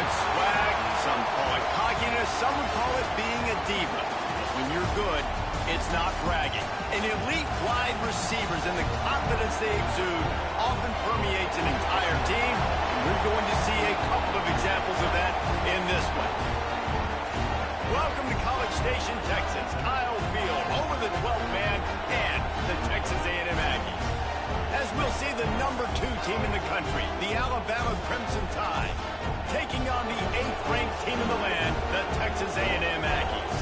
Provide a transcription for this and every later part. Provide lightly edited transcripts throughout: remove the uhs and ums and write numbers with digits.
it swag, some call it cockiness, some would call it being a diva. When you're good, it's not bragging. An elite wide receivers and the confidence they exude often permeates an entire team, and we're going to see a couple of examples of that in this one. Welcome to College Station, Texas. Kyle Field, home of the 12th man and the Texas A&M Aggies. As we'll see the number 2 team in the country, the Alabama Crimson Tide, taking on the 8th-ranked team in the land, the Texas A&M Aggies.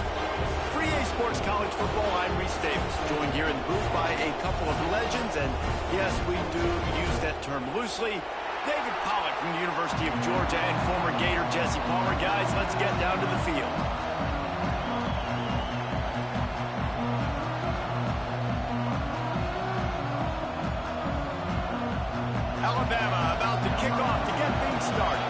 For EA Sports College Football, I'm Reese Davis, joined here in the booth by a couple of legends, and yes, we do use that term loosely. David Pollack from the University of Georgia and former Gator Jesse Palmer. Guys, let's get down to the field. Alabama about to kick off to get things started.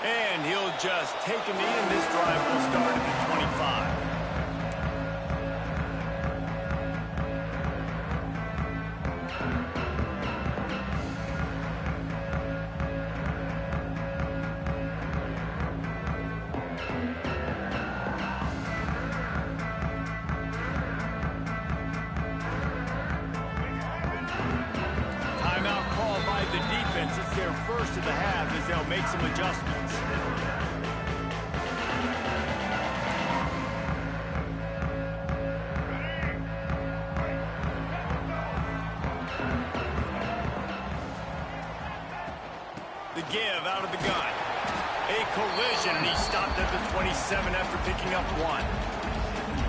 And he'll just take a knee, and this drive will start at the 25. Timeout called by the defense. It's their first of the half as they'll make some adjustments. The give out of the gun. A collision, and he stopped at the 27 after picking up 1.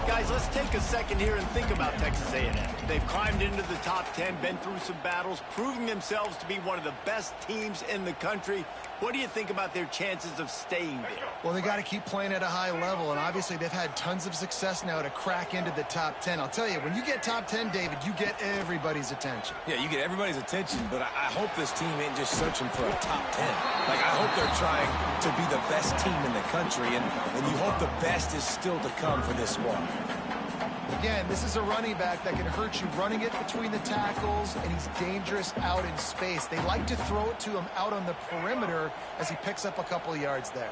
Guys, let's take a second here and think about Texas A&M. They've climbed into the top 10, been through some battles, proving themselves to be one of the best teams in the country. What do you think about their chances of staying there? Well, they got to keep playing at a high level, and obviously they've had tons of success now to crack into the top 10. I'll tell you, when you get top 10, David, you get everybody's attention. Yeah, you get everybody's attention, but I hope this team ain't just searching for a top 10. Like, I hope they're trying to be the best team in the country, and you hope the best is still to come for this squad. Again, this is a running back that can hurt you running it between the tackles, and he's dangerous out in space. They like to throw it to him out on the perimeter as he picks up a couple of yards there.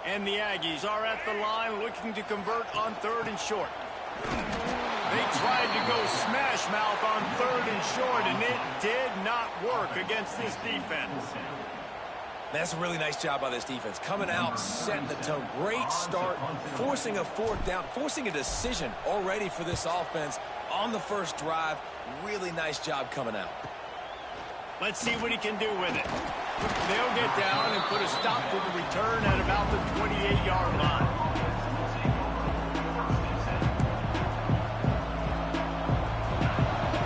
And the Aggies are at the line looking to convert on 3rd and short. They tried to go smash mouth on 3rd and short, and it did not work against this defense. That's a really nice job by this defense. Coming out, setting the tone. Great start, forcing a 4th down, forcing a decision already for this offense on the first drive. Really nice job coming out. Let's see what he can do with it. They'll get down and put a stop to the return at about the 28-yard line.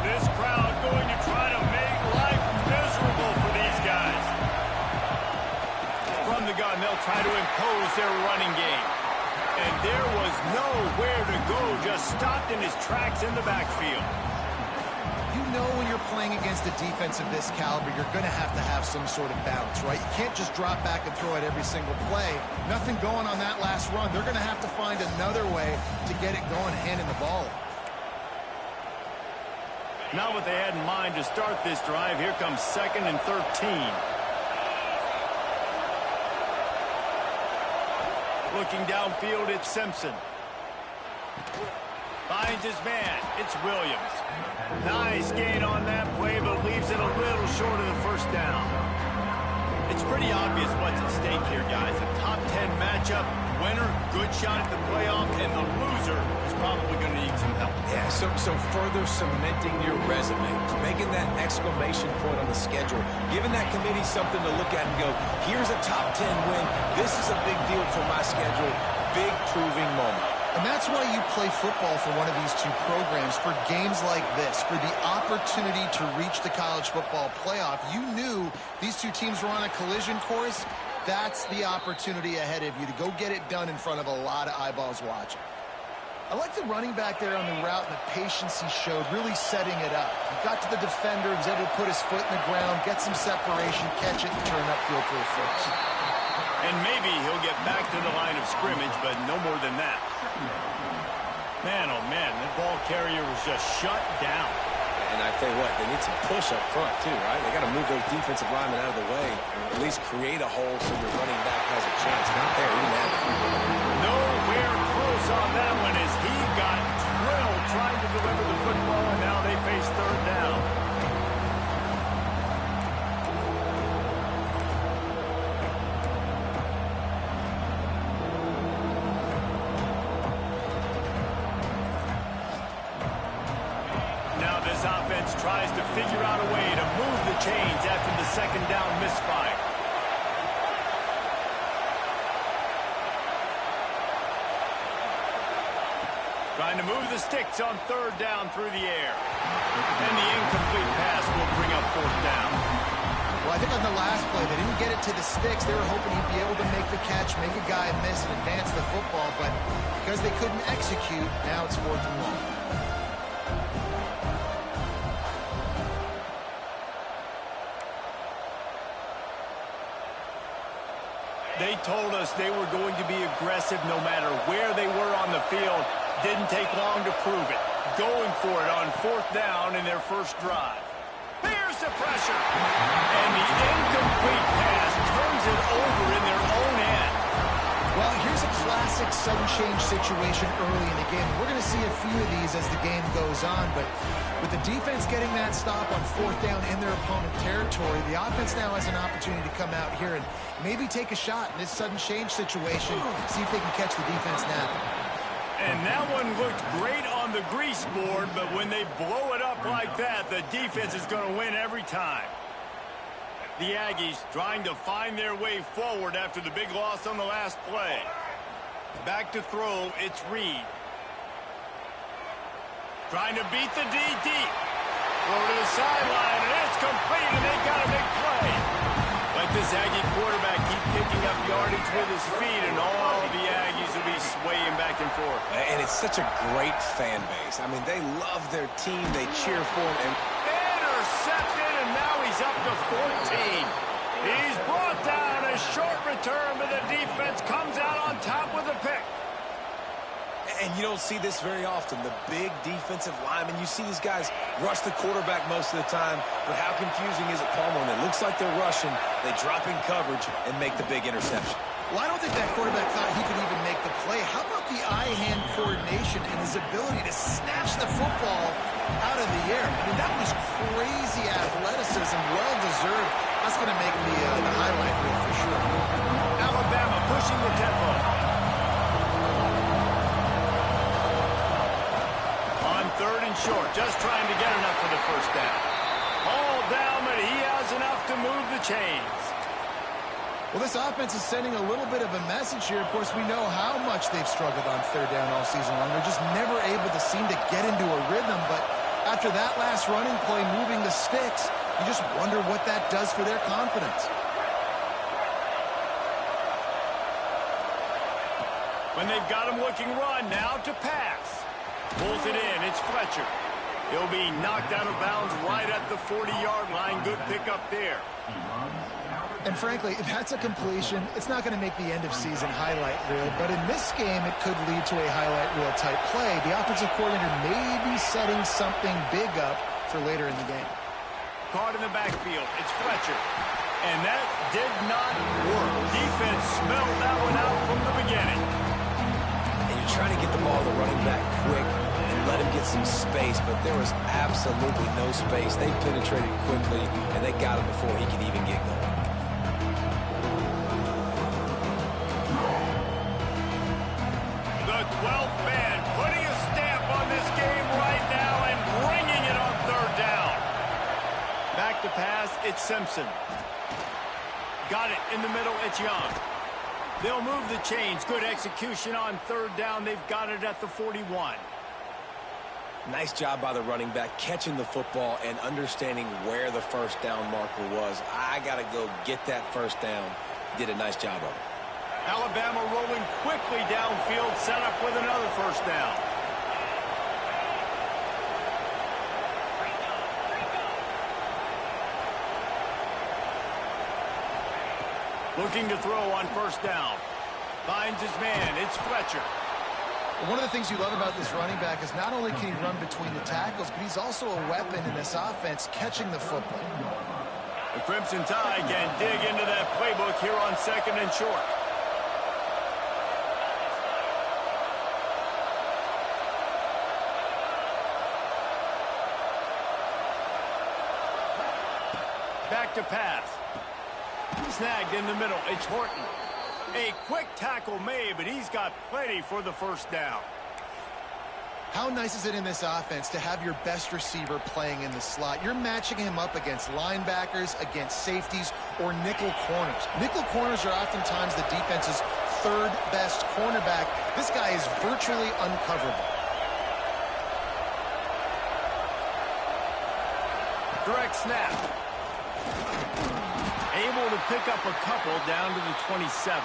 This crowd going to try to make life miserable for these guys. From the gun, they'll try to impose their running game. And there was nowhere to go, just stopped in his tracks in the backfield. You know when you're playing against a defense of this caliber, you're going to have some sort of balance, right? You can't just drop back and throw it every single play. Nothing going on that last run. They're going to have to find another way to get it going, handing the ball. Not what they had in mind to start this drive. Here comes 2nd and 13. Looking downfield, it's Simpson. Finds his man. It's Williams. Nice gain on that play, but leaves it a little short of the first down. It's pretty obvious what's at stake here, guys. A top 10 matchup. Winner, good shot at the playoff, and the loser is probably going to need some help. Yeah, so further cementing your resume, making that exclamation point on the schedule, giving that committee something to look at and go, here's a top 10 win. This is a big deal for my schedule. Big proving moment. And that's why you play football for one of these two programs, for games like this, for the opportunity to reach the college football playoff. You knew these two teams were on a collision course. That's the opportunity ahead of you to go get it done in front of a lot of eyeballs watching. I like the running back there on the route and the patience he showed, really setting it up. He got to the defender, was able to put his foot in the ground, get some separation, catch it, and turn upfield for a first. And maybe he'll get back to the line of scrimmage, but no more than that. Man, oh man, that ball carrier was just shut down. And I tell you what, they need some push up front too, right? They got to move those defensive linemen out of the way, at least create a hole so your running back has a chance. Not there, he didn't have it. Nowhere close on that one as he got drilled trying to deliver the football, and now they face third down. This offense tries to figure out a way to move the chains after the second down misfire. Trying to move the sticks on third down through the air. And the incomplete pass will bring up fourth down. Well, I think on the last play, they didn't get it to the sticks. They were hoping he'd be able to make the catch, make a guy miss, and advance the football. But because they couldn't execute, now it's fourth and long. They told us they were going to be aggressive no matter where they were on the field. Didn't take long to prove it. Going for it on fourth down in their first drive. Here's the pressure. And the incomplete pass turns it over in their own end. Well, here's a classic sudden change situation early in the game. We're going to see a few of these as the game goes on, but with the defense getting that stop on fourth down in their opponent territory, the offense now has an opportunity to come out here and maybe take a shot in this sudden change situation, see if they can catch the defense now. And that one looked great on the grease board, but when they blow it up like that, the defense is going to win every time. The Aggies trying to find their way forward after the big loss on the last play. Back to throw, it's Reed. Trying to beat the D deep. Over to the sideline, and it's complete, and they got a big play. Let this Aggie quarterback keep picking up yardage with his feet, and all the Aggies will be swaying back and forth. And it's such a great fan base. I mean, they love their team. They cheer for them. And intercepted, and now he's up to 14. He's brought down. A short return, but the defense comes out on top with a pick. And you don't see this very often. The big defensive linemen, you see these guys rush the quarterback most of the time, but how confusing is it, Palmer? When it looks like they're rushing, they drop in coverage and make the big interception. Well, I don't think that quarterback thought he could even make the play. How about the eye-hand coordination and his ability to snatch the football out of the air? I mean, that was crazy athleticism, well-deserved. That's going to make the highlight reel for sure. Alabama pushing the tempo. On third and short, just trying to get enough for the first down. All down, but he has enough to move the chains. Well, this offense is sending a little bit of a message here. Of course, we know how much they've struggled on third down all season long. They're just never able to seem to get into a rhythm. But after that last running play, moving the sticks, you just wonder what that does for their confidence. When they've got him looking run, now to pass. Pulls it in. It's Fletcher. He'll be knocked out of bounds right at the 40-yard line. Good pickup there. And frankly, if that's a completion, it's not going to make the end-of-season highlight reel. But in this game, it could lead to a highlight reel type play. The offensive coordinator may be setting something big up for later in the game. Caught in the backfield. It's Fletcher. And that did not work. Defense smelled that one out from the beginning. And you're trying to get the ball to the running back quick and let him get some space, but there was absolutely no space. They penetrated quickly, and they got him before he could even get going. The 12th man putting a stamp on this game right now and bringing it on third down. Back to pass, it's Simpson. Got it in the middle, it's Young. They'll move the chains. Good execution on third down. They've got it at the 41. Nice job by the running back, catching the football and understanding where the first down marker was. I got to go get that first down. Did a nice job of it. Alabama rolling quickly downfield, set up with another first down. Looking to throw on first down. Finds his man. It's Fletcher. One of the things you love about this running back is not only can he run between the tackles, but he's also a weapon in this offense catching the football. The Crimson Tide can dig into that playbook here on 2nd and short. Back to pass. Snagged in the middle. It's Horton. A quick tackle made, but he's got plenty for the first down. How nice is it in this offense to have your best receiver playing in the slot? You're matching him up against linebackers, against safeties, or nickel corners. Nickel corners are oftentimes the defense's third best cornerback. This guy is virtually uncoverable. Direct snap. Able to pick up a couple down to the 27.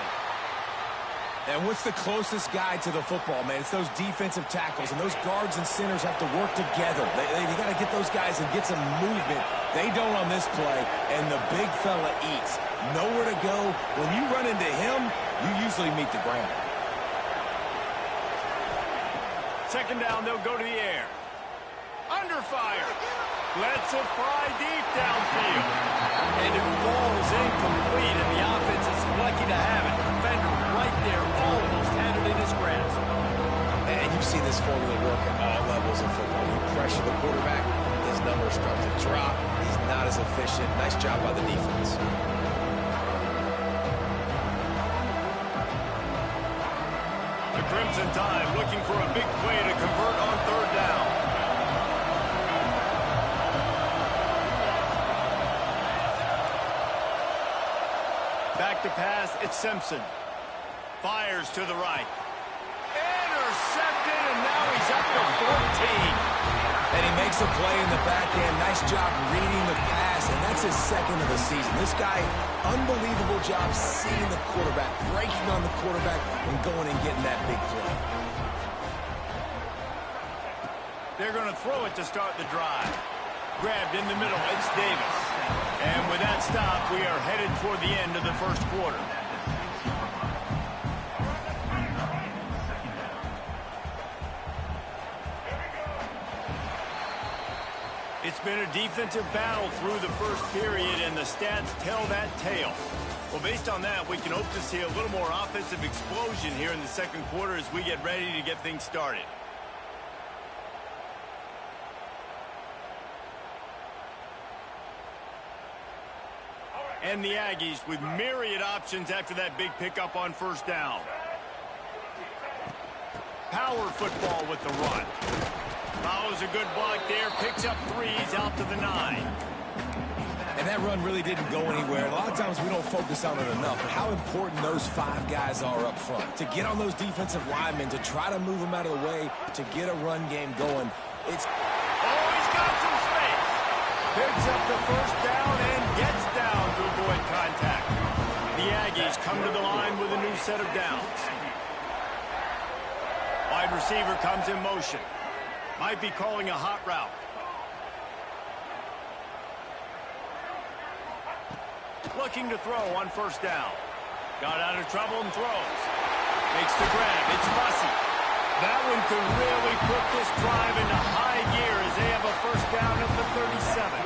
And what's the closest guy to the football, man? It's those defensive tackles, and those guards and centers have to work together. They got to get those guys and get some movement. They don't on this play, and the big fella eats. Nowhere to go. When you run into him, you usually meet the ground. 2nd down, they'll go to the air. Under fire. Lets it fly deep downfield. And it falls incomplete, and the offense is lucky to have it. Defender right there almost had it in his grasp. And you've seen this formula work at all levels of football. You pressure the quarterback, his numbers start to drop. He's not as efficient. Nice job by the defense. The Crimson Tide looking for a big play to convert on 3rd down. Back to pass, it's Simpson. Fires to the right. Intercepted, and now he's up to 14. And he makes a play in the back end. Nice job reading the pass, and that's his 2nd of the season. This guy, unbelievable job seeing the quarterback, breaking on the quarterback, and going and getting that big play. They're going to throw it to start the drive. Grabbed in the middle, it's Davis. And with that stop, we are headed toward the end of the 1st quarter. It's been a defensive battle through the 1st period, and the stats tell that tale. Well, based on that, we can hope to see a little more offensive explosion here in the 2nd quarter as we get ready to get things started. And the Aggies with myriad options after that big pickup on 1st down. Power football with the run. Follows a good block there, picks up 3s out to the 9. And that run really didn't go anywhere. A lot of times we don't focus on it enough, but how important those 5 guys are up front. To get on those defensive linemen, to try to move them out of the way, to get a run game going. It's... Oh, he's got some space. Picks up the 1st down and gets down to avoid contact. The Aggies come to the line with a new set of downs. Wide receiver comes in motion. Might be calling a hot route. Looking to throw on 1st down. Got out of trouble and throws. Makes the grab. It's Bussey. That one could really put this drive into high gear as they have a 1st down at the 37.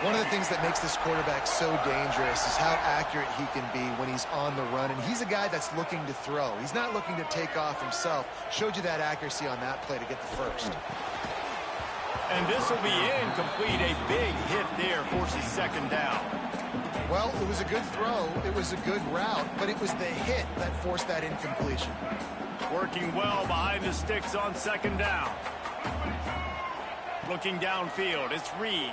One of the things that makes this quarterback so dangerous is how accurate he can be when he's on the run. And he's a guy that's looking to throw. He's not looking to take off himself. Showed you that accuracy on that play to get the 1st. And this will be incomplete. A big hit there forces 2nd down. Well, it was a good throw. It was a good route, but it was the hit that forced that incompletion. Working well behind the sticks on 2nd down. Looking downfield, it's Reed.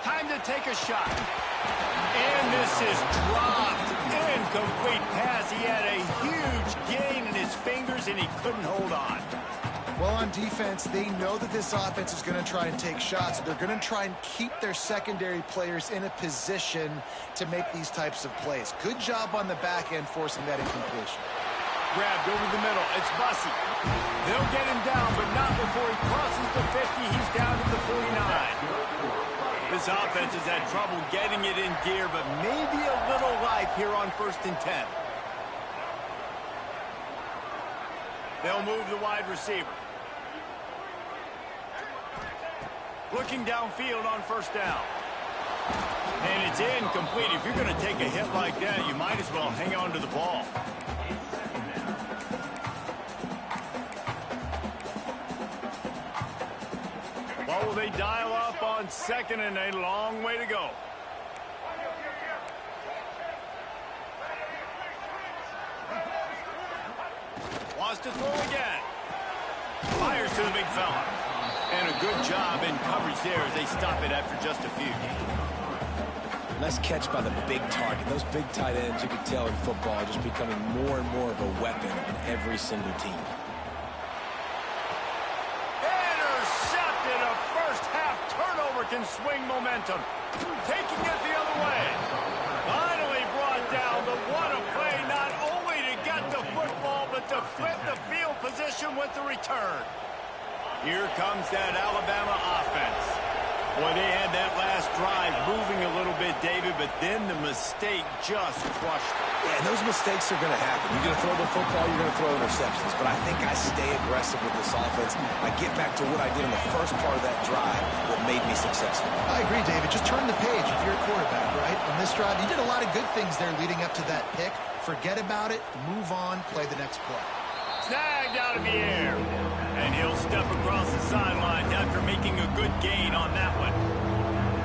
Time to take a shot. And this is dropped. Incomplete pass. He had a huge gain in his fingers, and he couldn't hold on. Well, on defense, they know that this offense is going to try and take shots. They're going to try and keep their secondary players in a position to make these types of plays. Good job on the back end forcing that incompletion. Grabbed over the middle. It's Bussey. They'll get him down, but not before he crosses the 50. He's down to the 49. This offense has had trouble getting it in gear, but maybe a little life here on 1st and 10. They'll move the wide receiver. Looking downfield on 1st down. And it's incomplete. If you're going to take a hit like that, you might as well hang on to the ball. What will they dial up on 2nd and a long way to go? Wants to throw again. Fires to the big fella. And a good job in coverage there as they stop it after just a few. Nice catch by the big target. Those big tight ends, you can tell in football, are just becoming more and more of a weapon on every single team. Intercepted. A first-half turnover can swing momentum. Taking it the other way. Finally brought down. The one play not only to get the football, but to flip the field position with the return. Here comes that Alabama offense. Boy, they had that last drive moving a little bit, David, but then the mistake just crushed them. Yeah, and those mistakes are going to happen. You're going to throw the football, you're going to throw interceptions. But I think I stay aggressive with this offense. I get back to what I did in the first part of that drive that made me successful. I agree, David. Just turn the page if you're a quarterback, right? On this drive, you did a lot of good things there leading up to that pick. Forget about it, move on, play the next play. Snagged out of the air. And he'll step across the sidelines after making a good gain on that one.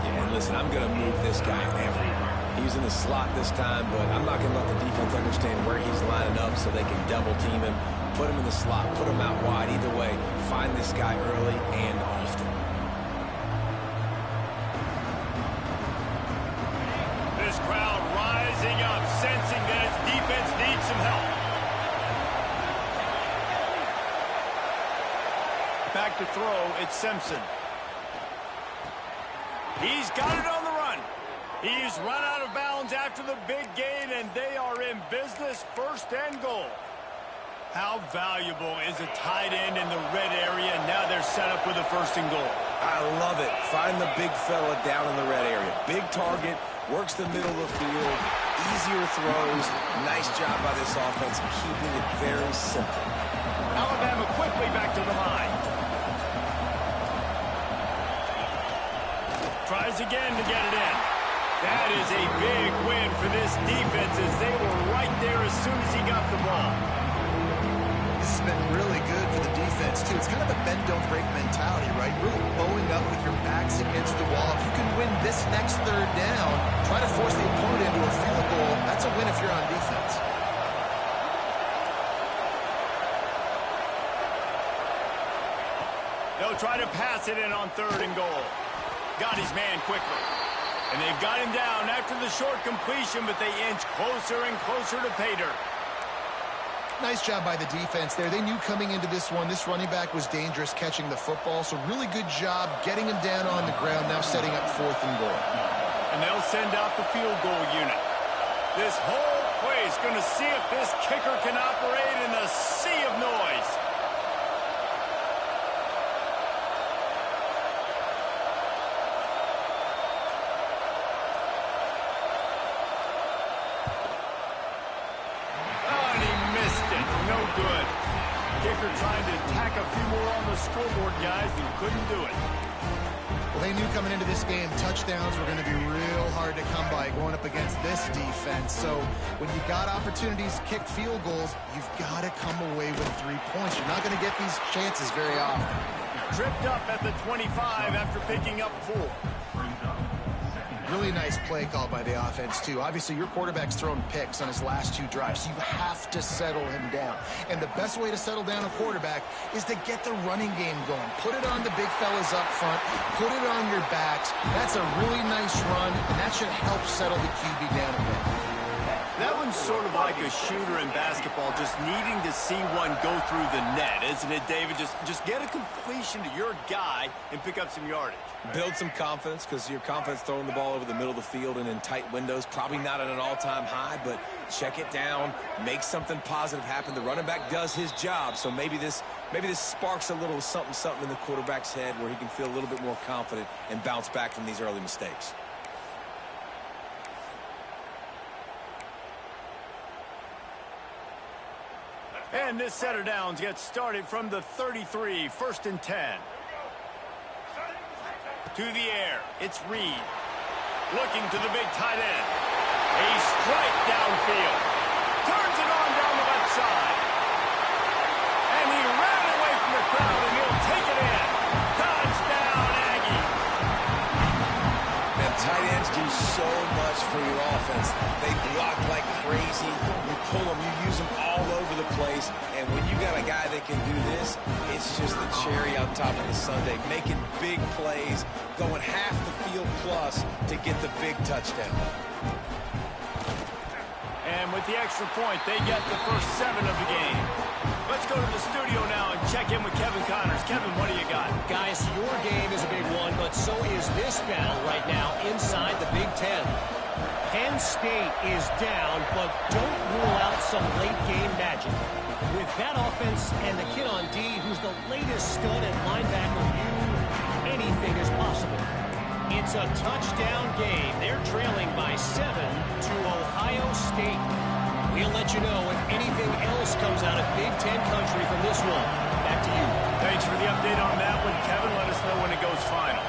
Yeah, and listen, I'm going to move this guy everywhere. He's in the slot this time, but I'm not going to let the defense understand where he's lining up so they can double team him, put him in the slot, put him out wide. Either way, find this guy early and often. This crowd rising up, sensing that its defense needs some help. Back to throw, it's Simpson. He's got it on the run. He's run out of bounds after the big gain, and they are in business, 1st and goal. How valuable is a tight end in the red area? Now they're set up with a 1st and goal. I love it. Find the big fella down in the red area. Big target, works the middle of the field, easier throws. Nice job by this offense, keeping it very simple. Alabama quickly back to the line. Tries again to get it in. That is a big win for this defense as they were right there as soon as he got the ball. This has been really good for the defense, too. It's kind of a bend-don't-break mentality, right? Really bowing up with your backs against the wall. If you can win this next 3rd down, try to force the opponent into a field goal, that's a win if you're on defense. They'll try to pass it in on 3rd and goal. Got his man quickly. And they've got him down after the short completion, but they inch closer and closer to pay dirt. Nice job by the defense there. They knew coming into this one, this running back was dangerous catching the football, so really good job getting him down on the ground, now setting up 4th and goal. And they'll send out the field goal unit. This whole play is going to see if this kicker can operate in the sea of noise. Good. Kicker trying to tack a few more on the scoreboard, guys, and couldn't do it. Well, they knew coming into this game, touchdowns were going to be real hard to come by going up against this defense. So when you got opportunities to kick field goals, you've got to come away with 3 points. You're not going to get these chances very often. Tripped up at the 25 after picking up 4. Really nice play call by the offense, too. Obviously, your quarterback's thrown picks on his last 2 drives, so you have to settle him down. And the best way to settle down a quarterback is to get the running game going. Put it on the big fellas up front. Put it on your backs. That's a really nice run, and that should help settle the QB down a bit. That one's sort of like a shooter in basketball, just needing to see one go through the net, isn't it, David? Just get a completion to your guy and pick up some yardage. Build some confidence, because your confidence throwing the ball over the middle of the field and in tight windows, probably not at an all-time high, but check it down, make something positive happen. The running back does his job, so maybe this sparks a little something in the quarterback's head where he can feel a little bit more confident and bounce back from these early mistakes. And this setter downs gets started from the 33, 1st and 10. To the air, it's Reed. Looking to the big tight end. A strike downfield. Turns it on down the left side. And he ran away from the crowd, and he'll take it in. Touchdown, Aggie. Man, tight ends do so much for your offense. They block like crazy. You pull them, you use them all over the place. And when you got a guy that can do this, it's just the cherry on top of the sundae. Making big plays, going half the field plus to get the big touchdown. And with the extra point, they get the first 7 of the game. Let's go to the studio now and check in with Kevin Connors. Kevin, what do you got? Guys, your game is a big one, but so is this battle right now inside the Big Ten. Penn State is down, but don't rule out some late-game magic. With that offense and the kid on D, who's the latest stud at linebacker, anything is possible. It's a touchdown game. They're trailing by 7 to Ohio State. We'll let you know if anything else comes out of Big Ten country from this one. Back to you. Thanks for the update on that one, Kevin. Let us know when it goes final.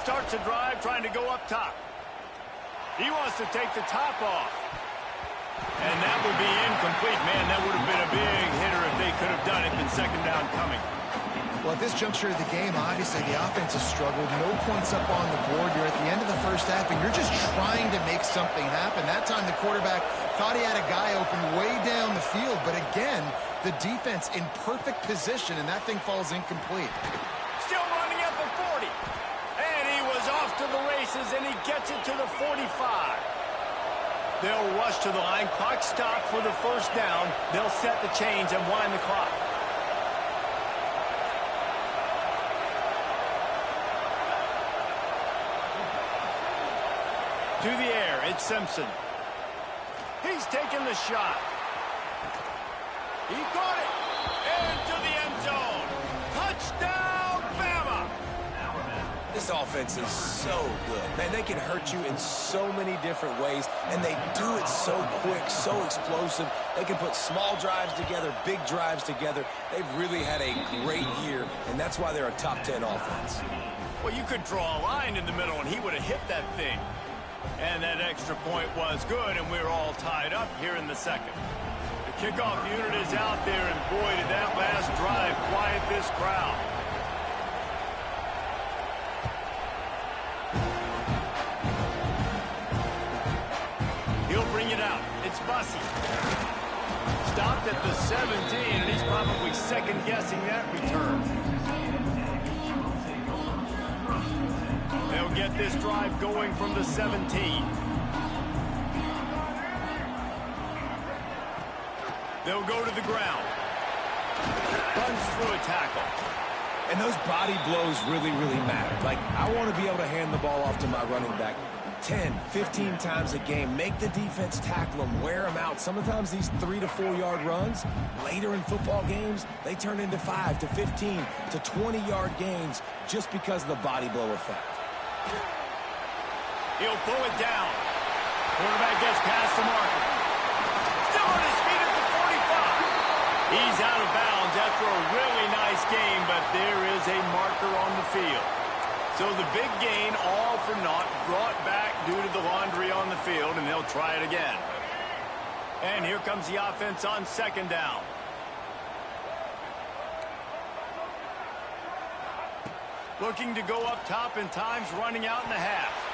Starts a drive trying to go up top. He wants to take the top off. And that would be incomplete. Man, that would have been a big hitter if they could have done it. Been second down coming. Well, at this juncture of the game, obviously the offense has struggled. No points up on the board. You're at the end of the first half, and you're just trying to make something happen. That time the quarterback thought he had a guy open way down the field, but again, the defense in perfect position, and that thing falls incomplete. Still running at the 40. And he was off to the races, and he gets it to the 45. They'll rush to the line. Clock stopped for the first down. They'll set the chains and wind the clock. To the air, it's Simpson. He's taking the shot. He caught it. Into the end zone. Touchdown, Bama! This offense is so good. Man, they can hurt you in so many different ways, and they do it so quick, so explosive. They can put small drives together, big drives together. They've really had a great year, and that's why they're a top 10 offense. Well, you could draw a line in the middle, and he would have hit that thing. And that extra point was good, and we're all tied up here in the second. The kickoff unit is out there, and boy, did that last drive quiet this crowd. He'll bring it out. It's Bussey. Stopped at the 17, and he's probably second-guessing that return. They'll get this drive going from the 17. They'll go to the ground. Runs through a tackle. And those body blows really, really matter. Like, I want to be able to hand the ball off to my running back 10, 15 times a game. Make the defense tackle them, wear them out. Sometimes these 3 to 4 yard runs, later in football games, they turn into 5 to 15 to 20 yard gains just because of the body blow effect. He'll pull it down. Quarterback gets past the marker. Still on his feet at the 45. He's out of bounds after a really nice game, but there is a marker on the field. So the big gain, all for naught, brought back due to the laundry on the field, and they'll try it again. And here comes the offense on second down. Looking to go up top, and time's running out in the half.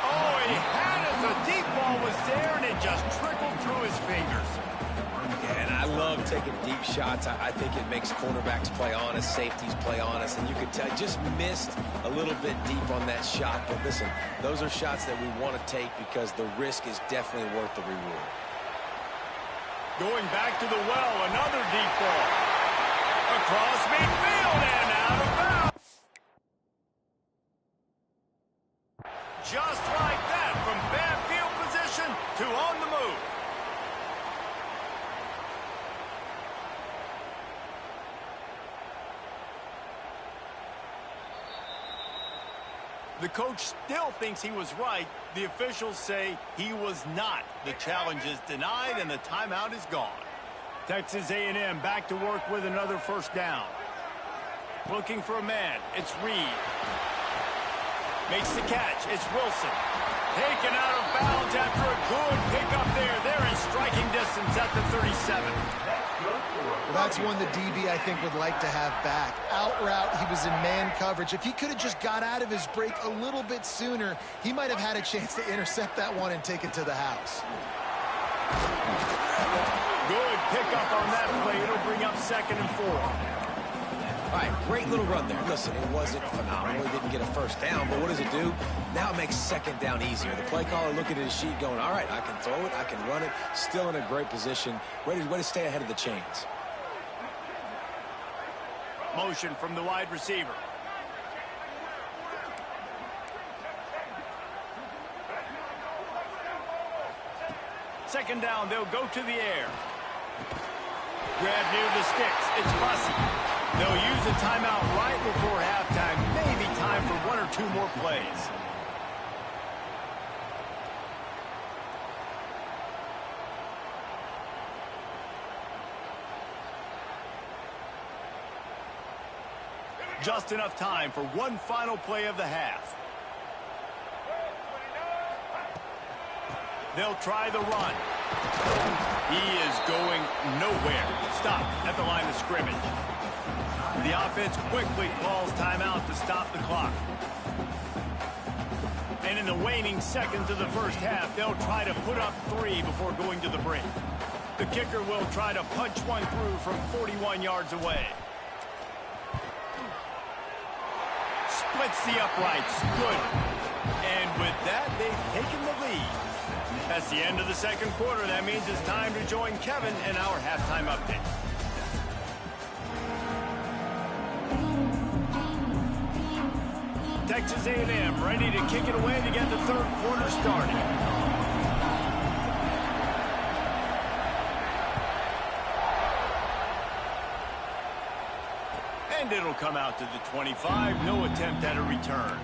Oh, he had it. The deep ball was there, and it just trickled through his fingers. And I love taking deep shots. I think it makes cornerbacks play honest, safeties play honest, and you could tell just missed a little bit deep on that shot. But listen, those are shots that we want to take because the risk is definitely worth the reward. Going back to the well, another deep ball. Across midfield and out of bounds. Just like that, from bad field position to on the move. The coach still thinks he was right. The officials say he was not. The challenge is denied and the timeout is gone. Texas A&M back to work with another first down. Looking for a man. It's Reed. Makes the catch. It's Wilson. Taken out of bounds after a good pickup there. They're in striking distance at the 37. Well, that's one the DB, I think, would like to have back. Out route, he was in man coverage. If he could have just got out of his break a little bit sooner, he might have had a chance to intercept that one and take it to the house. Good pickup on that play. It'll bring up 2nd and 4. All right, great little run there. Listen, it wasn't phenomenal. He didn't get a first down, but what does it do? Now it makes 2nd down easier. The play caller looking at his sheet going, all right, I can throw it, I can run it, still in a great position, ready to stay ahead of the chains. Motion from the wide receiver. Second down, they'll go to the air. Grab near the sticks. It's Bussey. They'll use a timeout right before halftime. Maybe time for 1 or 2 more plays. Just enough time for one final play of the half. They'll try the run. He is going nowhere. Stop at the line of scrimmage. The offense quickly calls timeout to stop the clock. And in the waning seconds of the first half, they'll try to put up 3 before going to the break. The kicker will try to punch one through from 41 yards away. Splits the uprights. Good. And with that, they've taken the lead. That's the end of the second quarter. That means it's time to join Kevin in our halftime update. Texas A&M ready to kick it away to get the third quarter started. And it'll come out to the 25. No attempt at a return.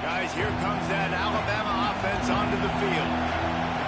Guys, here comes that Alabama offense onto the field.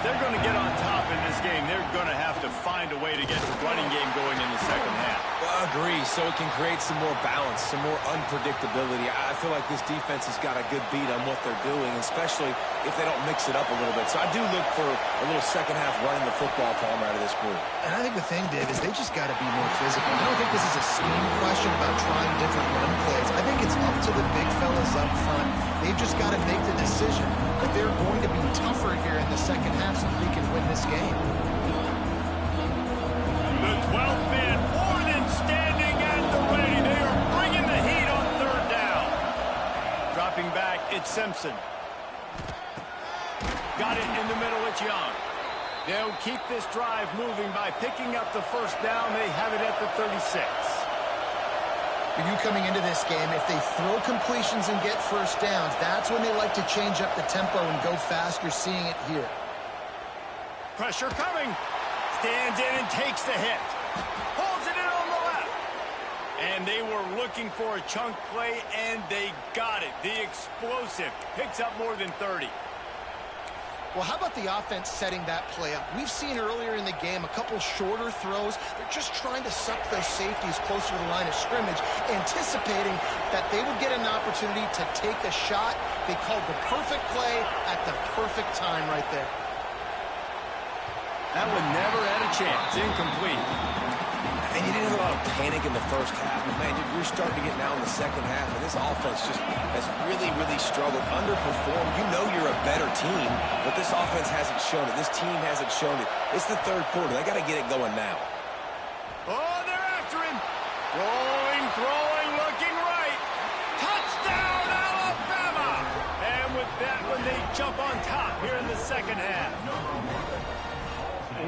If they're going to get on top in this game, they're going to have to find a way to get the running game going in the second half. I agree, so it can create some more balance, some more unpredictability. I feel like this defense has got a good beat on what they're doing, especially if they don't mix it up a little bit. So I do look for a little second half running the football palm out of this group. And I think the thing, Dave, is they just got to be more physical. I don't think this is a scheme question about trying different run plays. I think it's up to the big fellas up front. They've just got to make the decision that they're going to be tougher here in the second half so they can win this game. The 12th man more than standing at the ready. They are bringing the heat on third down. Dropping back, it's Simpson. Got it in the middle, it's Young. They'll keep this drive moving by picking up the first down. They have it at the 36. For you coming into this game, if they throw completions and get first downs, that's when they like to change up the tempo and go fast. You're seeing it here. Pressure coming. Stands in and takes the hit. Pulls it in on the left. And they were looking for a chunk play, and they got it. The explosive picks up more than 30. Well, how about the offense setting that play up? We've seen earlier in the game a couple shorter throws. They're just trying to suck those safeties closer to the line of scrimmage, anticipating that they would get an opportunity to take a shot. They called the perfect play at the perfect time right there. That one never had a chance. Incomplete. And you didn't have a lot of panic in the first half. But, man, you're starting to get now in the second half, and this offense just has really, really struggled, underperformed. You know you're a better team, but this offense hasn't shown it. This team hasn't shown it. It's the third quarter. They got to get it going now. Oh, they're after him. Rolling, throwing, looking right. Touchdown, Alabama! And with that one, they jump on top here in the second half.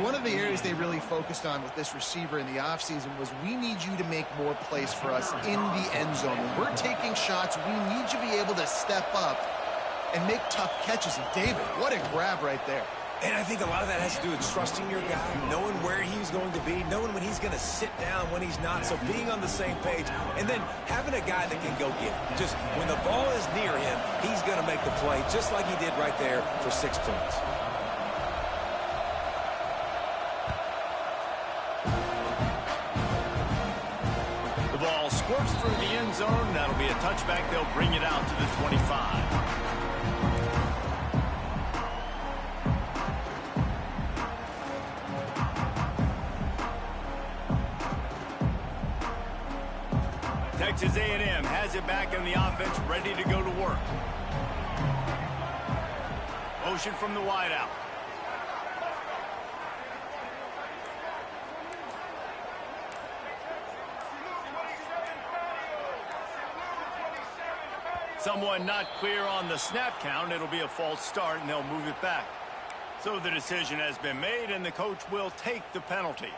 One of the areas they really focused on with this receiver in the offseason was we need you to make more plays for us in the end zone. When we're taking shots, we need you to be able to step up and make tough catches. And David, what a grab right there. And I think a lot of that has to do with trusting your guy, knowing where he's going to be, knowing when he's going to sit down, when he's not, so being on the same page, and then having a guy that can go get it. Just when the ball is near him, he's going to make the play, just like he did right there for 6 points. The ball squirts through the end zone. That'll be a touchback. They'll bring it out to the 25. Texas A&M has it back in the offense, ready to go to work. Motion from the wideout. Someone not clear on the snap count. It'll be a false start, and they'll move it back. So the decision has been made, and the coach will take the penalty.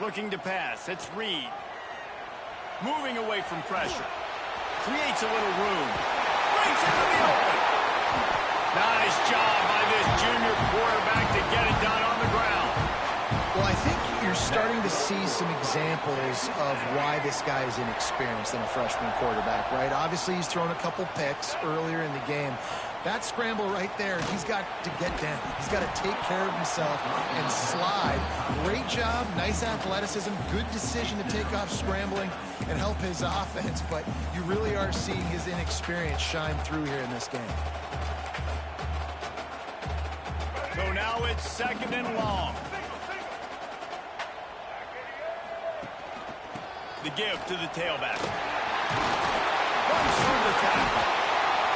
Looking to pass. It's Reed. Moving away from pressure. Creates a little room. Brings it to the open. Nice job by this junior quarterback to get it done on the ground. Well, I think you're starting to see some examples of why this guy is inexperienced than a freshman quarterback, right? Obviously, he's thrown a couple picks earlier in the game. That scramble right there, he's got to get down. He's got to take care of himself and slide. Great job, nice athleticism, good decision to take off scrambling and help his offense, but you really are seeing his inexperience shine through here in this game. So now it's second and long. The give to the tailback. Runs through the tackle.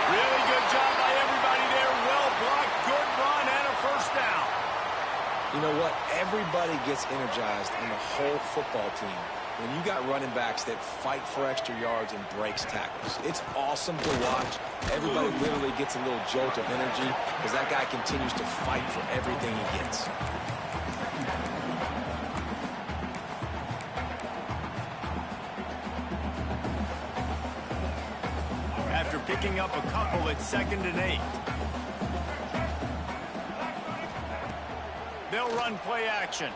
Really good job by everybody there. Well blocked, good run, and a first down. You know what? Everybody gets energized on the whole football team when you got running backs that fight for extra yards and breaks tackles. It's awesome to watch. Everybody literally gets a little jolt of energy as that guy continues to fight for everything he gets. After picking up a couple, it's 2nd and 8. They'll run play action.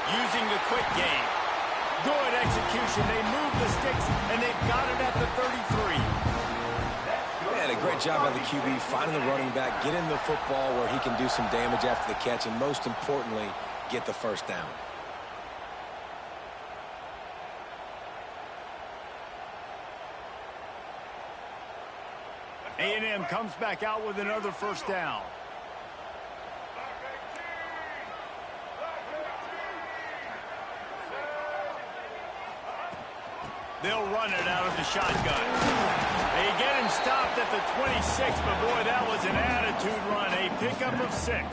Using the quick game. Good execution. They move the sticks, and they've got it at the 33. Man, a great job by the QB, finding the running back, getting the football where he can do some damage after the catch, and most importantly, get the first down. A&M comes back out with another first down. They'll run it out of the shotgun. They get him stopped at the 26, but boy, that was an attitude run. A pickup of 6.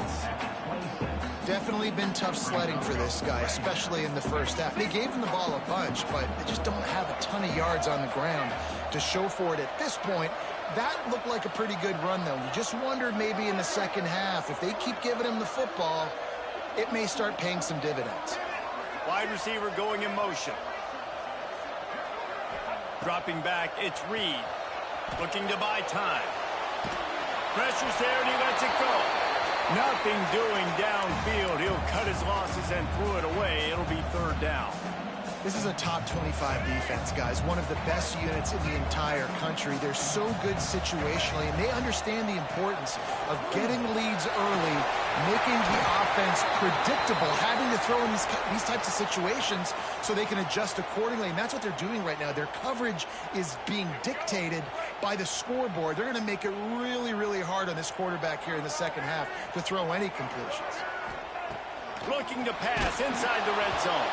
Definitely been tough sledding for this guy, especially in the first half. They gave him the ball a bunch, but they just don't have a ton of yards on the ground to show for it at this point. That looked like a pretty good run, though. You just wondered maybe in the second half, if they keep giving him the football, it may start paying some dividends. Wide receiver going in motion. Dropping back, it's Reed. Looking to buy time. Pressure's there, and he lets it go. Nothing doing downfield. He'll cut his losses and throw it away. It'll be 3rd down. This is a top 25 defense, guys. One of the best units in the entire country. They're so good situationally, and they understand the importance of getting leads early, making the offense predictable, having to throw in these types of situations so they can adjust accordingly. And that's what they're doing right now. Their coverage is being dictated by the scoreboard. They're going to make it really, really hard on this quarterback here in the second half to throw any completions. Looking to pass inside the red zone.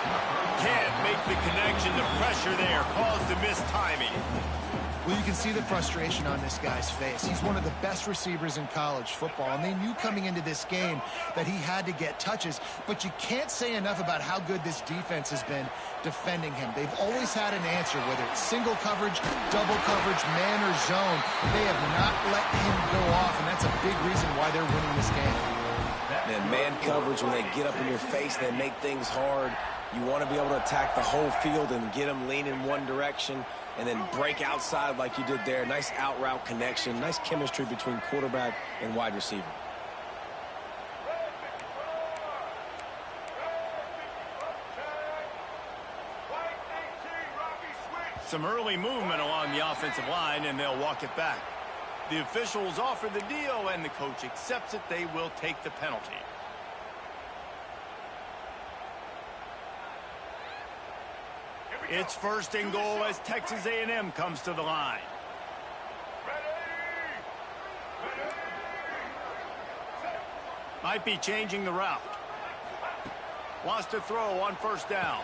Can't make the connection. The pressure there caused the missed timing. Well, you can see the frustration on this guy's face. He's one of the best receivers in college football, and they knew coming into this game that he had to get touches, but you can't say enough about how good this defense has been defending him. They've always had an answer, whether it's single coverage, double coverage, man or zone. They have not let him go off, and that's a big reason why they're winning this game. And man coverage, when they get up in your face, they make things hard. You want to be able to attack the whole field and get them lean in one direction and then break outside like you did there. Nice out route connection, nice chemistry between quarterback and wide receiver. Some early movement along the offensive line, and they'll walk it back. The officials offer the deal, and the coach accepts it. They will take the penalty. It's first and goal as Texas A&M comes to the line. Might be changing the route. Wants to throw on first down.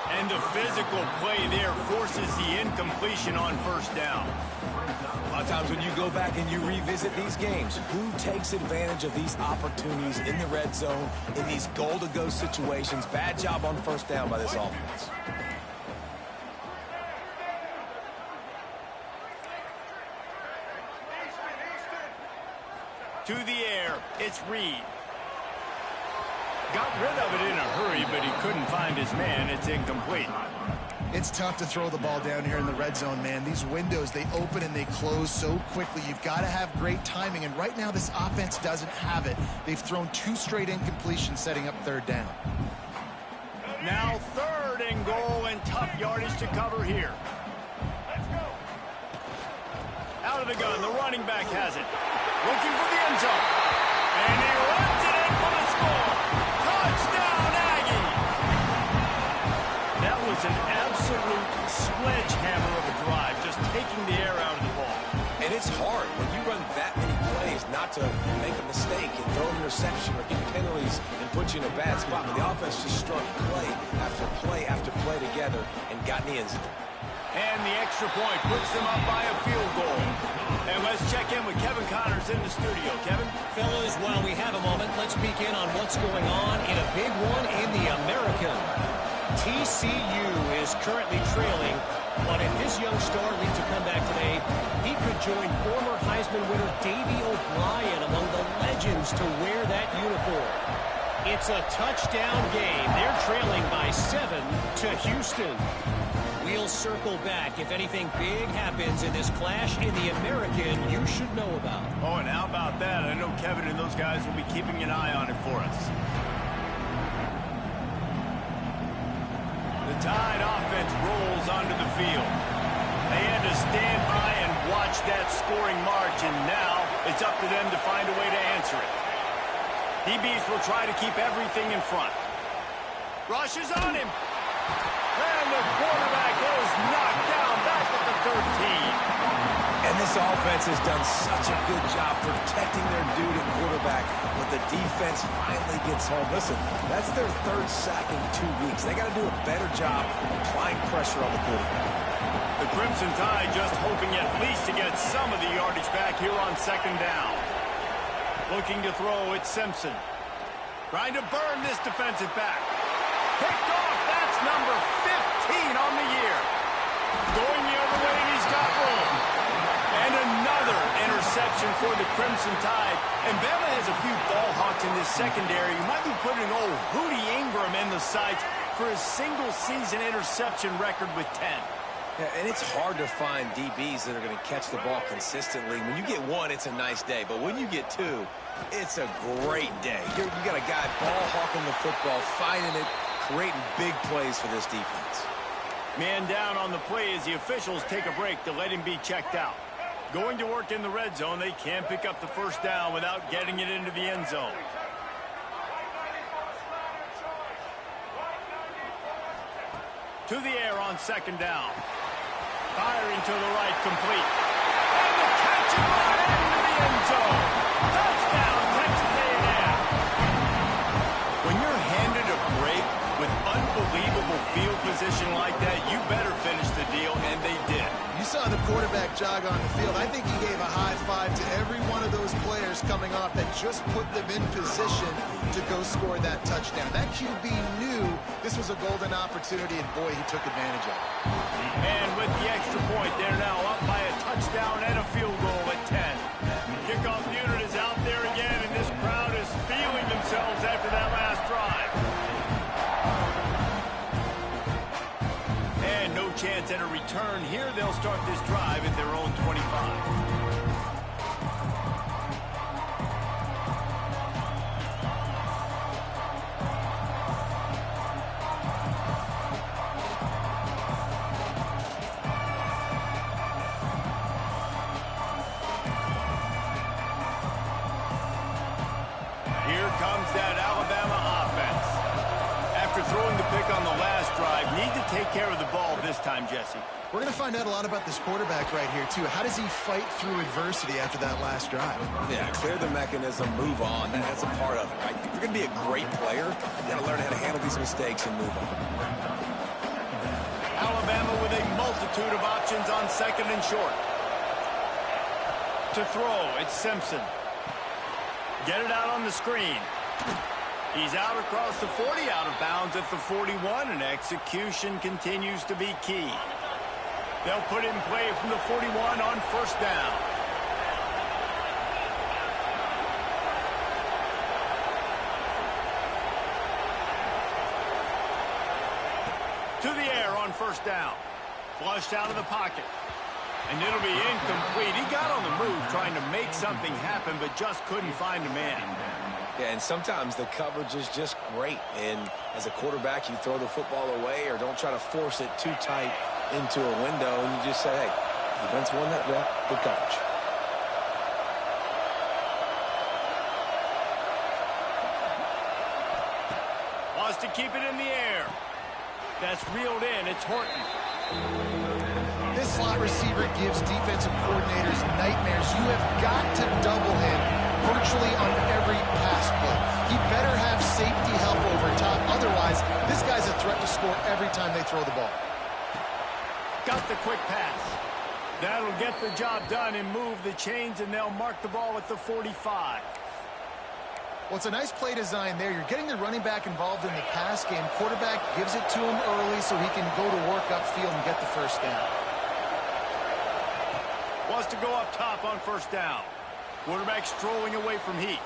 And the physical play there forces the incompletion on first down. A lot of times when you go back and you revisit these games, who takes advantage of these opportunities in the red zone, in these goal-to-go situations? Bad job on first down by this offense. To the air, it's Reed. Got rid of it in a hurry, but he couldn't find his man. It's incomplete. It's tough to throw the ball down here in the red zone, man. These windows, they open and they close so quickly. You've got to have great timing, and right now this offense doesn't have it. They've thrown 2 straight incompletions setting up third down. Now third and goal, and tough yardage to cover here. Out of the gun, the running back has it. Looking for the end zone. And he runs it in for the score. Touchdown, Aggie! That was an absolute sledgehammer of a drive, just taking the air out of the ball. And it's hard when you run that many plays not to make a mistake and throw an interception or get penalties and put you in a bad spot. But the offense just strung play after play after play together and got in the end zone. And the extra point puts them up by a field goal. And let's check in with Kevin Connors in the studio. Kevin? Fellas, while we have a moment, let's peek in on what's going on in a big one in the American. TCU is currently trailing, but if this young star leads a comeback today, he could join former Heisman winner Davey O'Brien among the legends to wear that uniform. It's a touchdown game. They're trailing by 7 to Houston. We'll circle back if anything big happens in this clash in the American you should know about. Oh, and how about that? I know Kevin and those guys will be keeping an eye on it for us. The Tide offense rolls onto the field. They had to stand by and watch that scoring march, and now it's up to them to find a way to answer it. DBs will try to keep everything in front. Rush is on him. And the quarterback goes knocked down back at the 13. And this offense has done such a good job protecting their dude at quarterback, but the defense finally gets home. Listen, that's their 3rd sack in 2 weeks. They got to do a better job applying pressure on the quarterback. The Crimson Tide just hoping at least to get some of the yardage back here on 2nd down. Looking to throw, it's Simpson. Trying to burn this defensive back. Picked off, that's number 15 on the year. Going the other way, and he's got room. And another interception for the Crimson Tide. And Bama has a few ball hawks in this secondary. You might be putting old Hootie Ingram in the sights for his single-season interception record with 10. Yeah, and it's hard to find DBs that are going to catch the ball consistently. When you get 1, it's a nice day. But when you get 2, it's a great day. You got a guy ball hawking the football, finding it, creating big plays for this defense. Man down on the play as the officials take a break to let him be checked out. Going to work in the red zone, they can't pick up the first down without getting it into the end zone. To the air on second down. Firing to the right, complete. And the catch and run into the end zone. Touchdown, Texas A&M. When you're handed a break with unbelievable field position like that, you better finish the deal, and they did. You saw the quarterback jog on the field. I think he gave a high five to every one of those players coming off that just put them in position to go score that touchdown. That QB knew this was a golden opportunity, and boy, he took advantage of it. And with the extra point, they're now up by a touchdown and a field goal at 10. Kickoff unit is out there again, and this crowd is feeling themselves after that last drive. And no chance at a return here. They'll start this drive at their own 25. Here comes that Alabama offense. After throwing the pick on the last drive, need to take care of the ball this time, Jesse. We're going to find out a lot about this quarterback right here, too. How does he fight through adversity after that last drive? Yeah, clear the mechanism, move on. That's a part of it, right? If you're going to be a great player, you got to learn how to handle these mistakes and move on. Alabama with a multitude of options on second and short. To throw, it's Simpson. Get it out on the screen. He's out across the 40, out of bounds at the 41, and execution continues to be key. They'll put it in play from the 41 on first down. To the air on first down. Flushed out of the pocket. And it'll be incomplete. He got on the move trying to make something happen, but just couldn't find a man. Yeah, and sometimes the coverage is just great. And as a quarterback, you throw the football away or don't try to force it too tight into a window, and you just say, hey, defense won that, yeah, good coverage. Wants to keep it in the air. That's reeled in. It's Horton. This slot receiver gives defensive coordinators nightmares. You have got to double him virtually on every pass play. He better have safety help over top. Otherwise, this guy's a threat to score every time they throw the ball. Got the quick pass. That'll get the job done and move the chains, and they'll mark the ball at the 45. Well, it's a nice play design there. You're getting the running back involved in the pass game. Quarterback gives it to him early so he can go to work upfield and get the first down. Wants to go up top on first down. Quarterback strolling away from heat.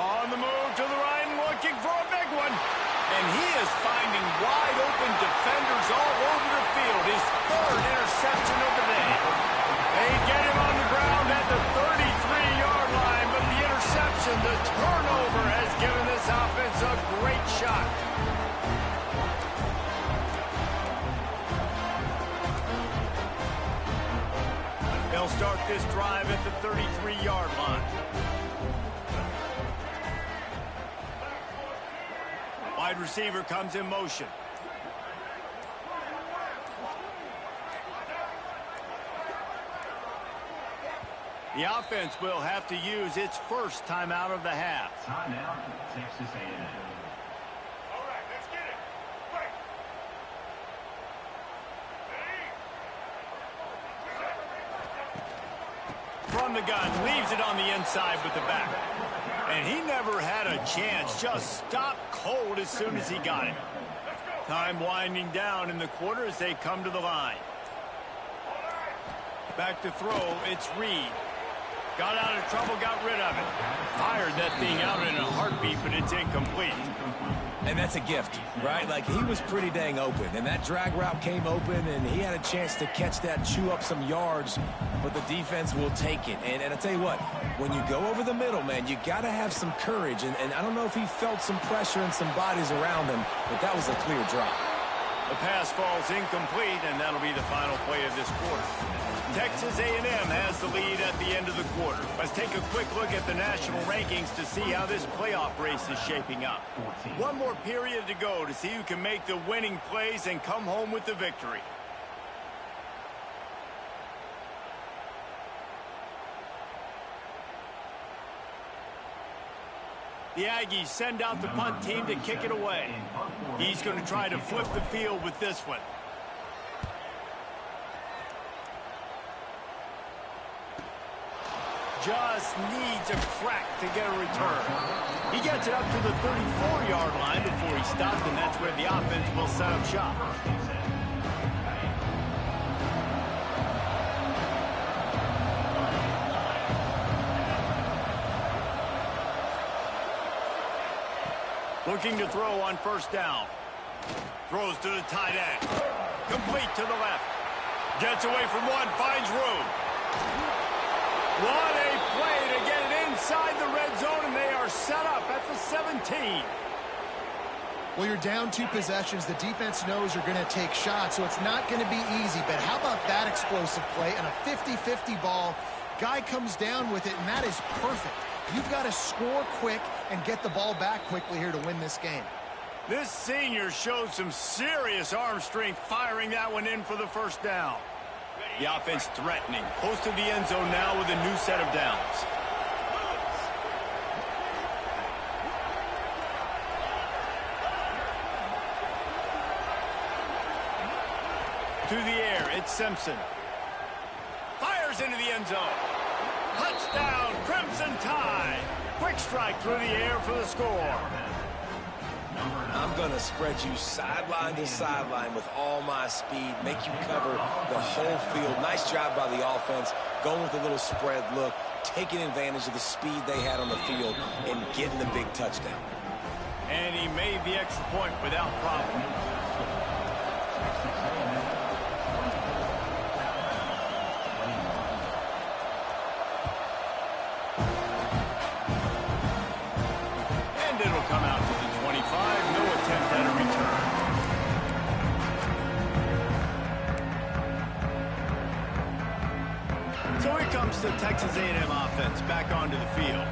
On the move to the right and looking for a big one. And he is finding wide open defenders all over the field. His third interception of the day. They get him on the ground at the 33-yard line, but the interception, the turnover, has given this offense a great shot. They'll start this drive at the 33-yard line. Wide receiver comes in motion. The offense will have to use its first timeout of the half. Timeout, Texas A&M. All right, let's get it. Break. From the gun, leaves it on the inside with the back. And he never had a chance, just stopped cold as soon as he got it. Time winding down in the quarter as they come to the line. Back to throw, it's Reed. Got out of trouble, got rid of it. Fired that thing out in a heartbeat, but it's incomplete. And that's a gift, right? Like, he was pretty dang open, and that drag route came open, and he had a chance to catch that, chew up some yards, but the defense will take it. And I tell you what, when you go over the middle, man, you got to have some courage, and I don't know if he felt some pressure and some bodies around him, but that was a clear drop. The pass falls incomplete, and that'll be the final play of this quarter. Texas A&M has the lead at the end of the quarter. Let's take a quick look at the national rankings to see how this playoff race is shaping up. One more period to go to see who can make the winning plays and come home with the victory. The Aggies send out the punt team to kick it away. He's going to try to flip the field with this one. Just needs a crack to get a return. He gets it up to the 34-yard line before he stopped, and that's where the offense will set up shop. Looking to throw on first down. Throws to the tight end. Complete to the left. Gets away from one, finds room. What a play to get it inside the red zone, and they are set up at the 17. Well, you're down 2 possessions. The defense knows you're going to take shots, so it's not going to be easy. But how about that explosive play and a 50-50 ball? Guy comes down with it, and that is perfect. You've got to score quick and get the ball back quickly here to win this game. This senior showed some serious arm strength firing that one in for the first down. The offense threatening. Close to the end zone now with a new set of downs. To the air, it's Simpson. Fires into the end zone. Touchdown, Crimson Tide. Quick strike through the air for the score. I'm going to spread you sideline to sideline with all my speed, make you cover the whole field. Nice job by the offense, going with a little spread look, taking advantage of the speed they had on the field, and getting the big touchdown. And he made the extra point without problem. And it'll come out to the 25, no attempt at a return. So here comes the Texas A&M offense back onto the field.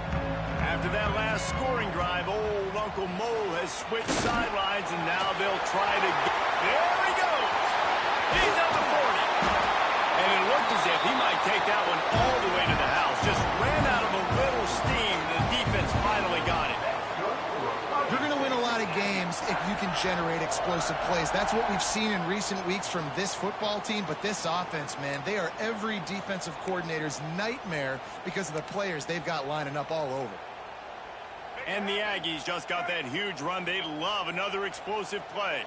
After that last scoring drive, old Uncle Mo has switched sidelines, and now they'll try to get... There he goes! He's at the 40. And it looked as if he might take that one all the way to the house. Just ran out of a little steam. The defense finally got it. You're going to win a lot of games if you can generate explosive plays. That's what we've seen in recent weeks from this football team, but this offense, man, they are every defensive coordinator's nightmare because of the players they've got lining up all over. And the Aggies just got that huge run. They love another explosive play.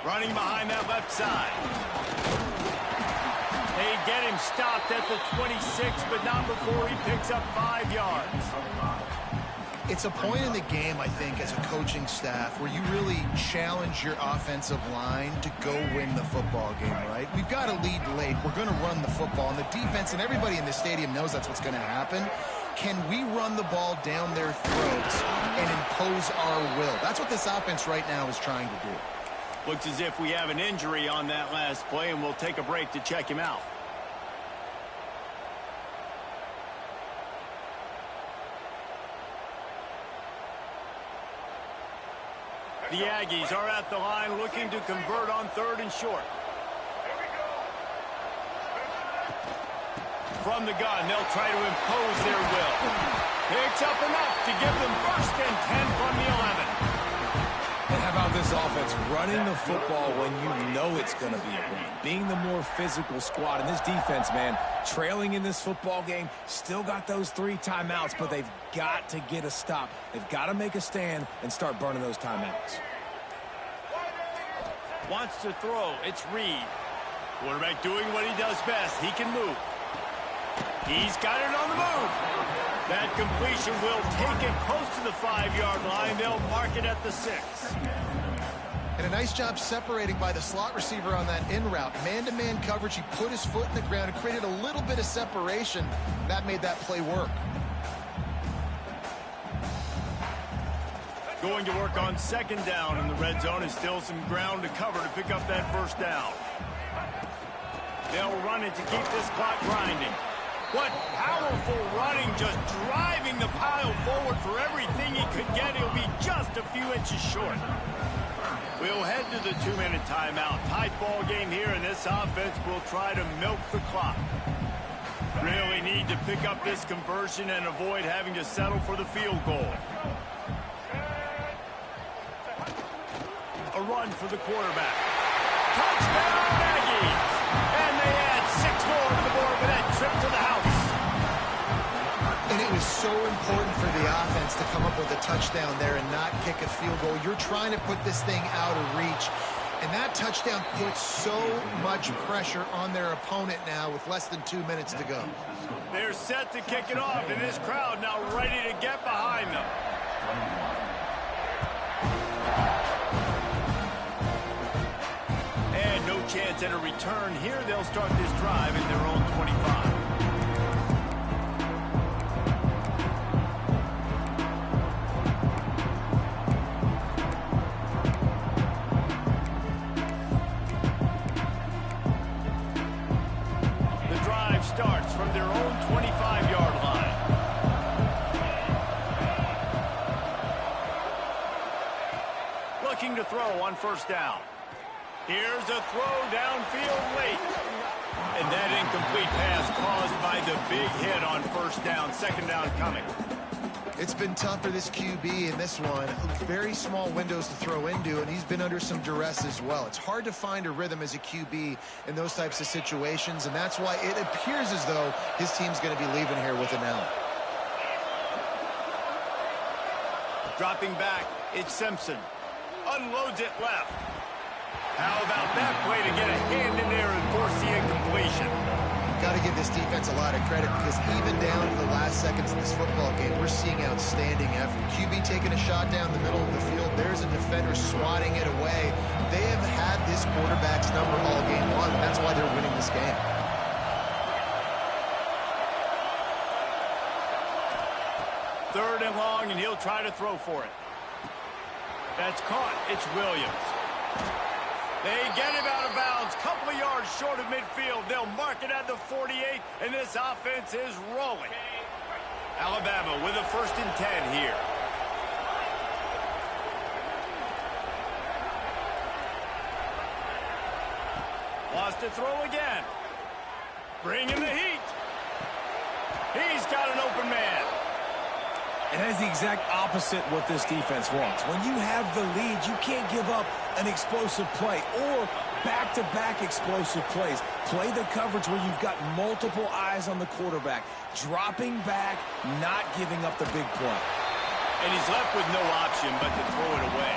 Running behind that left side. They get him stopped at the 26, but not before he picks up 5 yards. It's a point in the game, I think, as a coaching staff where you really challenge your offensive line to go win the football game, right? We've got to lead late. We're going to run the football. And the defense and everybody in the stadium knows that's what's going to happen. Can we run the ball down their throats and impose our will? That's what this offense right now is trying to do. Looks as if we have an injury on that last play, and we'll take a break to check him out. The Aggies are at the line looking to convert on 3rd and short. From the gun, they'll try to impose their will. Picks up enough to give them 1st and 10 from the 11. And how about this offense running the football when you know it's going to be a run? Being the more physical squad. And this defense, man, trailing in this football game, still got those 3 timeouts, but they've got to get a stop. They've got to make a stand and start burning those timeouts. Wants to throw. It's Reed. Quarterback doing what he does best. He can move. He's got it on the move. That completion will take it close to the 5-yard line. They'll mark it at the 6. And a nice job separating by the slot receiver on that in route. Man-to-man coverage, he put his foot in the ground and created a little bit of separation. That made that play work. Going to work on 2nd down in the red zone is still some ground to cover to pick up that 1st down. They'll run it to keep this clock grinding. What powerful running, just driving the pile forward for everything he could get. He'll be just a few inches short. We'll head to the 2-minute timeout. Tight ball game here, and this offense will try to milk the clock. Really need to pick up this conversion and avoid having to settle for the field goal. A run for the quarterback. Touchdown, Aggies! And they add 6 more to the board with that trip to the house. And it was so important for the offense to come up with a touchdown there and not kick a field goal. You're trying to put this thing out of reach. And that touchdown puts so much pressure on their opponent now with less than 2 minutes to go. They're set to kick it off, and this crowd now ready to get behind them. And no chance at a return here. They'll start this drive in their own 25. Starts from their own 25-yard line. Looking to throw on 1st down. Here's a throw downfield late. And that incomplete pass caused by the big hit on 1st down. 2nd down coming. It's been tough for this QB in this one. Very small windows to throw into, and he's been under some duress as well. It's hard to find a rhythm as a QB in those types of situations, and that's why it appears as though his team's going to be leaving here with an L. Dropping back, it's Simpson. Unloads it left. How about that play to get a hand in there and force the incompletion? Got to give this defense a lot of credit because even down to the last seconds of this football game, we're seeing outstanding effort. QB taking a shot down the middle of the field. There's a defender swatting it away. They have had this quarterback's number all game long, and that's why they're winning this game. Third and long, and he'll try to throw for it. That's caught. It's Williams. They get him out of bounds, couple of yards short of midfield. They'll mark it at the 48, and this offense is rolling. Alabama with a 1st and 10 here. Lost to throw again. Bringing the heat. He's got an open man. And that's the exact opposite what this defense wants. When you have the lead, you can't give up an explosive play or back-to-back explosive plays. Play the coverage where you've got multiple eyes on the quarterback, dropping back, not giving up the big play. And he's left with no option but to throw it away.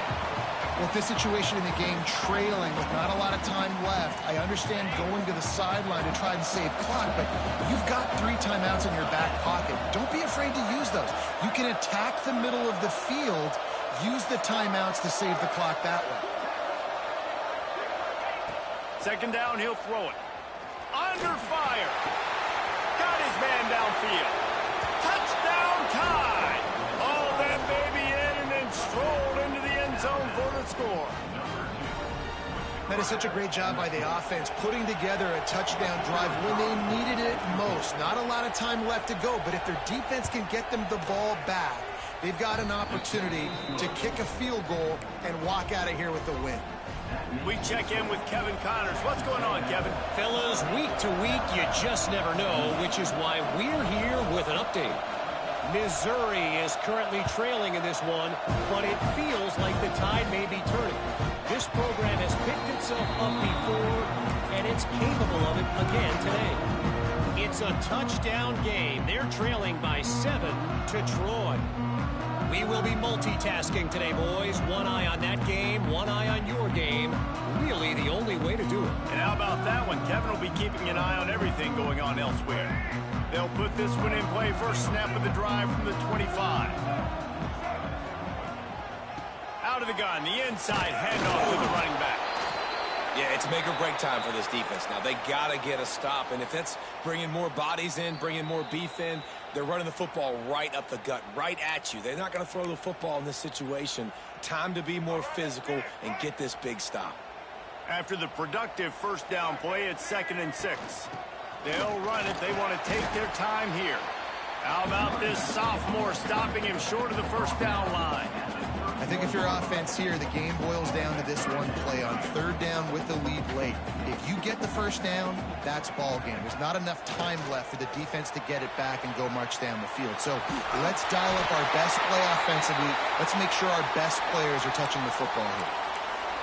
With this situation in the game, trailing with not a lot of time left, I understand going to the sideline to try and save clock, but you've got 3 timeouts in your back pocket. Don't be afraid to use those. You can attack the middle of the field, use the timeouts to save the clock that way. 2nd down, he'll throw it. Under fire. Got his man downfield. Touchdown tie. All that baby in and then strolled into the end zone for the score. That is such a great job by the offense, putting together a touchdown drive when they needed it most. Not a lot of time left to go, but if their defense can get them the ball back, they've got an opportunity to kick a field goal and walk out of here with the win. We check in with Kevin Connors. What's going on, Kevin? Fellas, week to week, you just never know, which is why we're here with an update. Missouri is currently trailing in this one, but it feels like the tide may be turning. This program has picked itself up before, and it's capable of it again today. It's a touchdown game. They're trailing by 7 to Troy. We will be multitasking today, boys. One eye on that game, one eye on your game. Really the only way to do it. And how about that one? Kevin will be keeping an eye on everything going on elsewhere. They'll put this one in play. First snap of the drive from the 25. Out of the gun, the inside handoff to the running back. Yeah, it's make or break time for this defense now. They got to get a stop, and if that's bringing more bodies in, bringing more beef in, they're running the football right up the gut, right at you. They're not going to throw the football in this situation. Time to be more physical and get this big stop. After the productive first down play, it's 2nd and 6. They'll run it. They want to take their time here. How about this sophomore stopping him short of the first down line? I think if you're offense here, the game boils down to this one play on 3rd down with the lead late. If you get the first down, that's ball game. There's not enough time left for the defense to get it back and go march down the field. So let's dial up our best play offensively. Let's make sure our best players are touching the football here.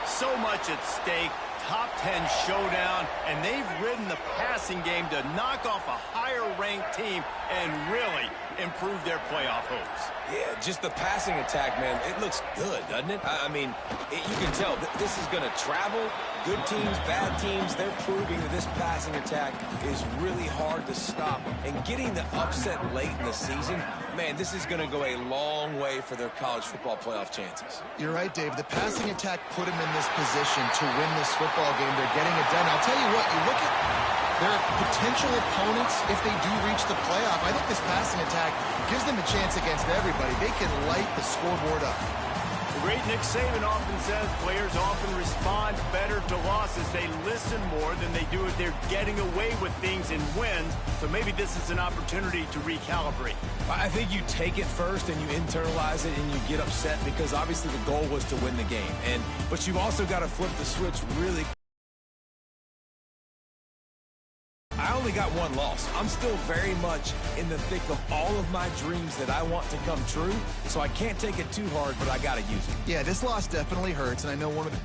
So much at stake. Top 10 showdown, and they've ridden the passing game to knock off a higher-ranked team and really improve their playoff hopes. Yeah, just the passing attack, man, it looks good, doesn't it? I mean, you can tell this is going to travel. Good teams, bad teams, they're proving that this passing attack is really hard to stop. And getting the upset late in the season, man, this is going to go a long way for their college football playoff chances. You're right, Dave. The passing attack put them in this position to win this football game. They're getting it done. I'll tell you what, you look at their potential opponents if they do reach the playoff. I think this passing attack gives them a chance against everybody. They can light the scoreboard up. The great Nick Saban often says players often respond better to losses. They listen more than they do if they're getting away with things in wins. So maybe this is an opportunity to recalibrate. I think you take it first and you internalize it and you get upset because obviously the goal was to win the game. But you've also got to flip the switch really. I only got one loss. I'm still very much in the thick of all of my dreams that I want to come true, so I can't take it too hard, but I got to use it. Yeah, this loss definitely hurts, and I know one of the...